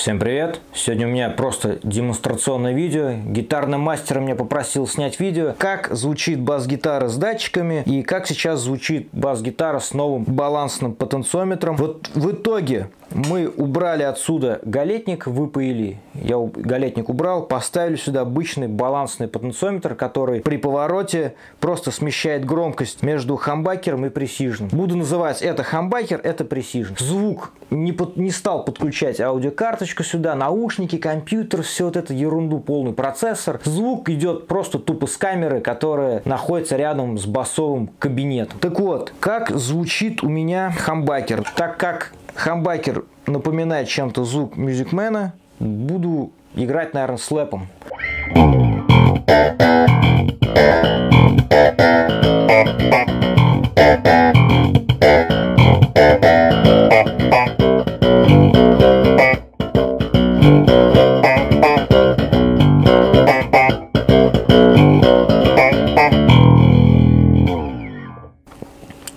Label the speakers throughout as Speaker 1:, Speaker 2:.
Speaker 1: Всем привет! Сегодня у меня просто демонстрационное видео. Гитарный мастер меня попросил снять видео, как звучит бас-гитара с датчиками и как сейчас звучит бас-гитара с новым балансным потенциометром. Вот в итоге мы убрали отсюда галетник, выпаяли. Я галетник убрал, поставили сюда обычный балансный потенциометр, который при повороте просто смещает громкость между хамбакером и пресиженом. Буду называть это хамбакер, это пресижен. Звук не стал подключать аудиокарточку сюда, наушники, компьютер, все вот это ерунду, полный процессор. Звук идет просто тупо с камеры, которая находится рядом с басовым кабинетом. Так вот, как звучит у меня хамбакер? Так как хамбакер напоминает чем-то звук Music-Man, буду играть, наверное, слэпом.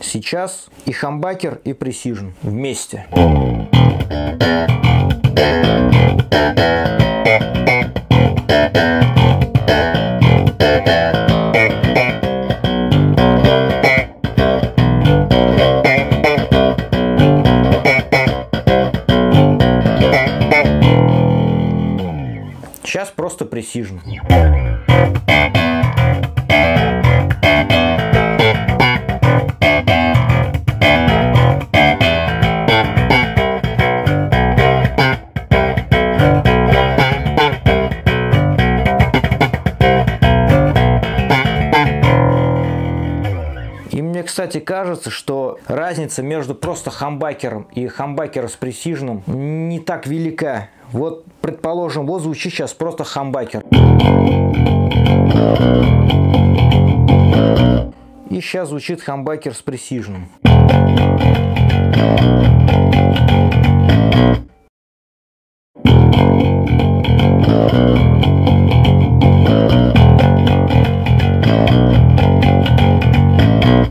Speaker 1: Сейчас и хамбакер, и пресижен вместе. Сейчас просто пресижен. И мне, кстати, кажется, что разница между просто хамбакером и хамбакером с пресиженом не так велика. Вот, предположим, вот звучит сейчас просто хамбакер. И сейчас звучит хамбакер с пресиженом.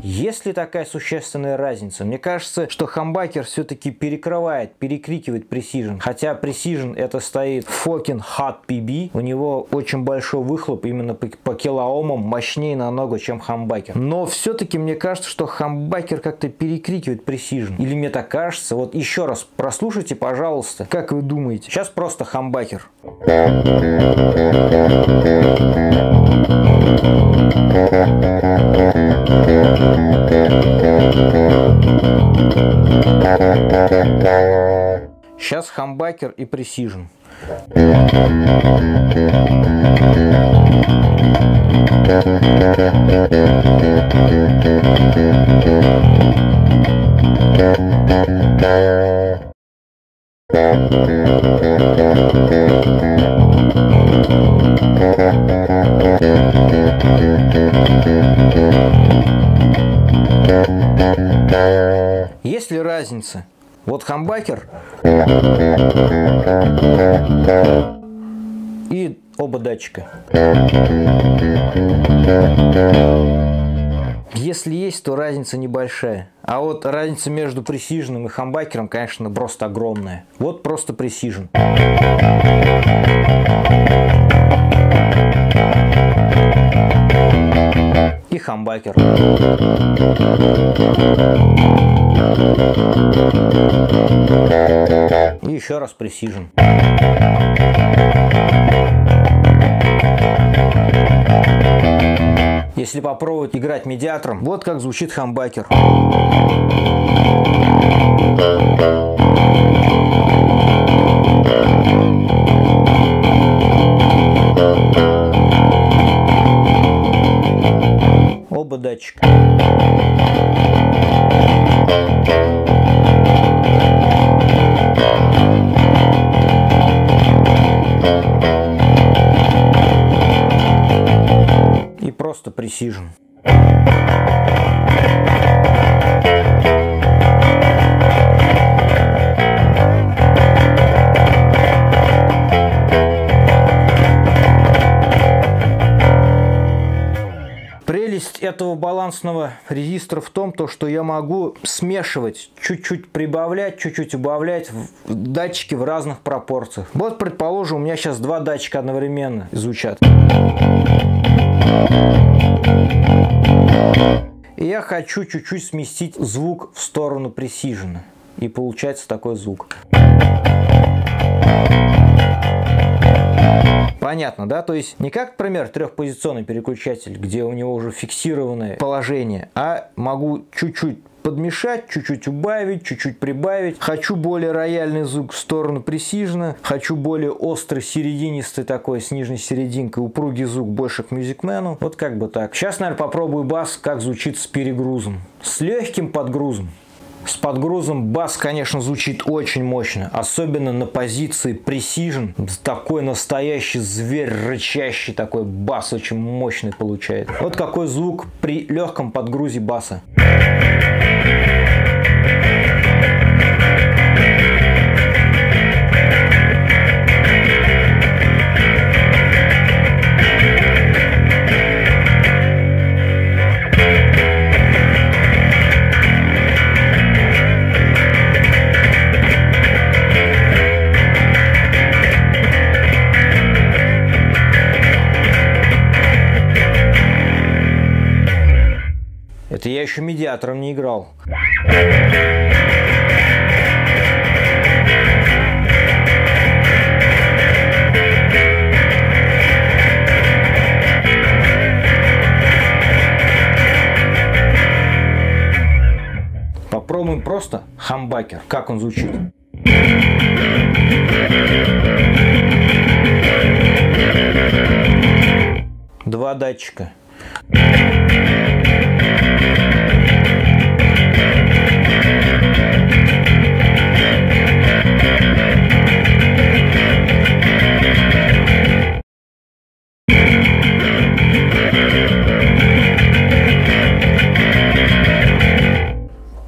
Speaker 1: Есть ли такая существенная разница? Мне кажется, что хамбакер все-таки перекрикивает пресижен. Хотя пресижен это стоит fucking hot PB. У него очень большой выхлоп именно по килоомам, мощнее намного, чем хамбакер. Но все-таки мне кажется, что хамбакер как-то перекрикивает пресижен. Или мне так кажется? Вот еще раз прослушайте, пожалуйста. Как вы думаете? Сейчас просто хамбакер. Сейчас хамбакер и пресижен. Есть ли разница? Вот хамбакер и оба датчика. Если есть, то разница небольшая. А вот разница между пресиженом и хамбакером, конечно, просто огромная. Вот просто пресижен. И хамбакер. И еще раз пресижен. Если попробовать играть медиатором, вот как звучит хамбакер. Оба датчика. И просто пресижен. Прелесть этого балансного резистора в том, что я могу смешивать, чуть-чуть прибавлять, чуть-чуть убавлять датчики в разных пропорциях. Вот, предположим, у меня сейчас два датчика одновременно звучат. И я хочу чуть-чуть сместить звук в сторону Precision. И получается такой звук. Понятно, да? То есть не как, например, трехпозиционный переключатель, где у него уже фиксированное положение, а могу чуть-чуть подмешать, чуть-чуть убавить, чуть-чуть прибавить. Хочу более рояльный звук в сторону Precision, хочу более острый, серединистый такой, с нижней серединкой, упругий звук больше к Music Man. Вот как бы так. Сейчас, наверное, попробую бас, как звучит с перегрузом. С легким подгрузом. С подгрузом бас, конечно, звучит очень мощно, особенно на позиции Precision. Такой настоящий зверь, рычащий такой бас, очень мощный получается. Вот какой звук при легком подгрузе баса. Это я еще медиатором не играл. Попробуем просто хамбакер. Как он звучит? Два датчика.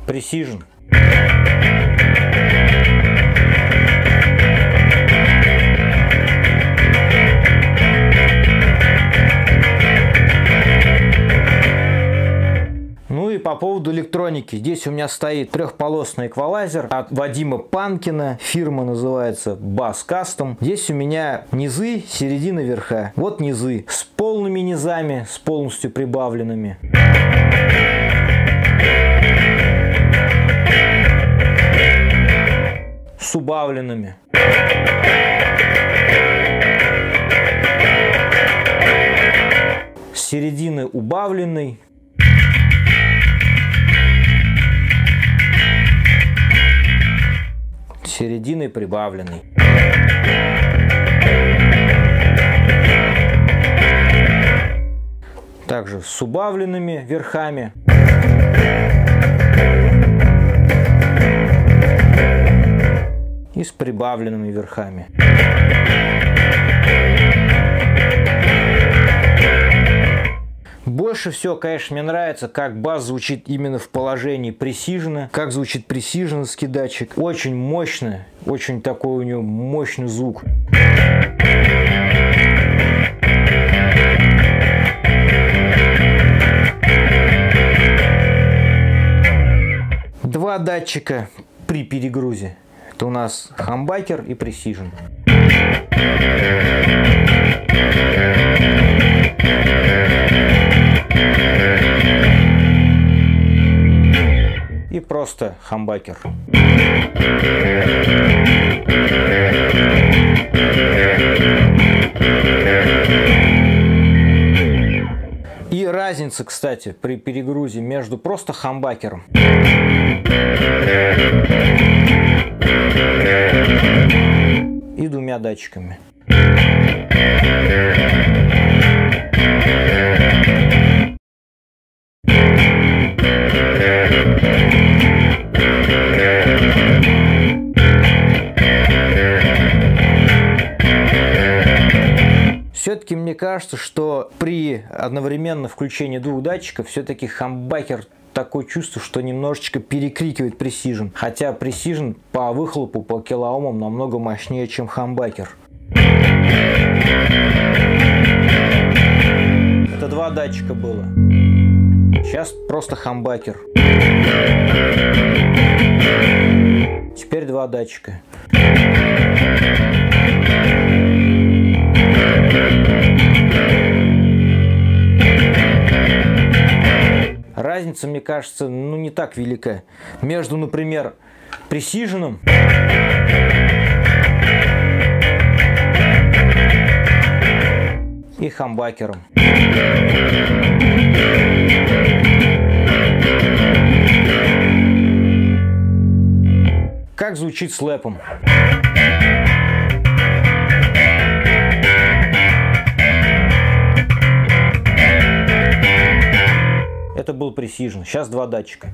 Speaker 1: Precision. Ну и по поводу электроники. Здесь у меня стоит трехполосный эквалайзер от Вадима Панкина. Фирма называется Bass Custom. Здесь у меня низы, середина, верха. Вот низы с полными низами, с полностью прибавленными. С убавленными. С середины убавленный. С середины прибавленный. Также с убавленными верхами. И с прибавленными верхами. Больше всего, конечно, мне нравится, как бас звучит именно в положении Precision. Как звучит Precision-ский датчик. Очень мощно, очень такой у него мощный звук. Два датчика при перегрузе. Это у нас хамбакер и Precision. И просто хамбакер. И разница, кстати, при перегрузе между просто хамбакером и двумя датчиками. Все-таки мне кажется, что при одновременном включении двух датчиков все-таки хамбакер такое чувство, что немножечко перекрикивает Precision. Хотя Precision по выхлопу, по килоомам намного мощнее, чем хамбакер. Это два датчика было. Сейчас просто хамбакер. Теперь 2 датчика. Разница, мне кажется, ну не так велика. Между, например, Precision и хамбакером. Как звучит слэпом? Это был Precision. Сейчас 2 датчика.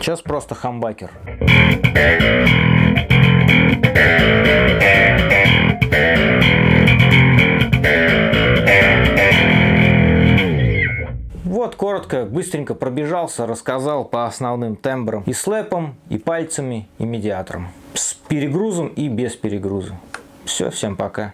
Speaker 1: Сейчас просто хамбакер. Вот коротко, быстренько пробежался, рассказал по основным тембрам. И слэпом, и пальцами, и медиатором. С перегрузом и без перегруза. Все, всем пока.